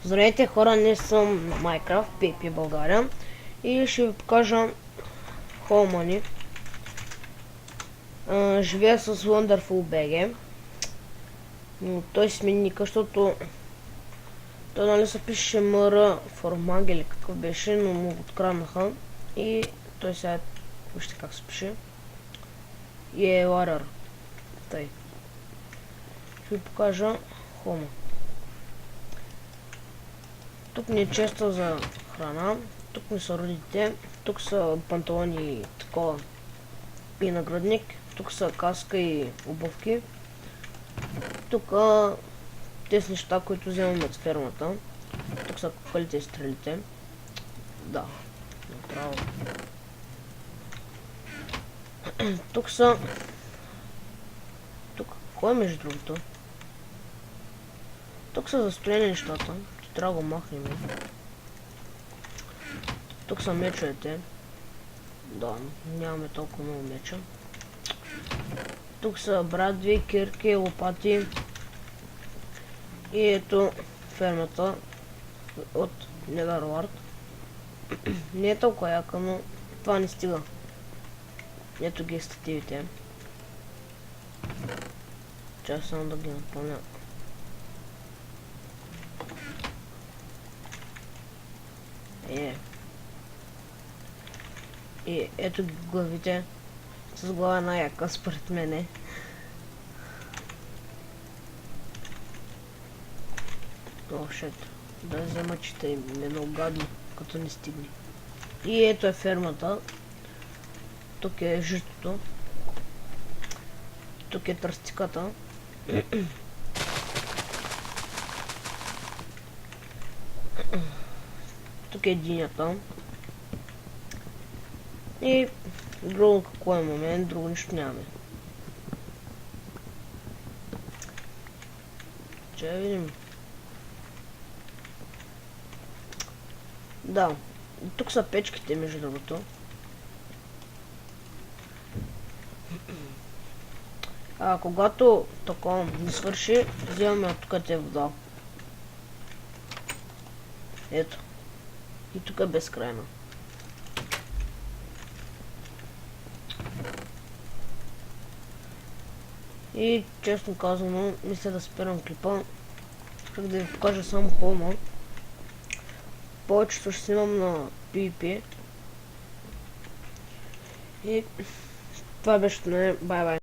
Здравейте хора, днес съм на Minecraft, PvP България и ще ви покажа Холмани. Живея с Wonderful BG, но той смени ника, защото той нали се пише Мъра Формаг или какъв беше, но му го откраднаха и той сега вижте как се пише и е Warrior. Тъй. Ще ви покажа Хома. Тук ни е често за храна, тук ми са родите, тук са панталони и такова и наградник, тук са каска и обувки, тук тези неща, които вземаме от фермата, тук са кукалите и стрелите, да, направо. Тук са, тук, кой е между другото? Тук са застояни нещата. Трябва да го махнем. Тук са мечовете. Да, нямаме толкова много меча. Тук са брадви, кирки, лопати. И ето фермата от Netherward. Не е толкова яка, но това не стига. Ето ги стативите. Чакай само да ги напълня. И ето ги главите. С глава най-яка според мене. О, шет. Да взема, че тъй е много гадно, като не стигне. И ето е фермата. Тук е житото. Тук е тръстиката. Тук е динята. И друго какво имаме, друго нищо нямаме. Че видим. Да, тук са печките между другото. Когато такова не свърши, вземаме от тук те вода. Ето. И тук е безкрайна. И честно казано, мисля да спирам клипа. Исках да ви покажа само Хома. Повечето ще снимам на PvP. И това беше от мен. Бай-бай.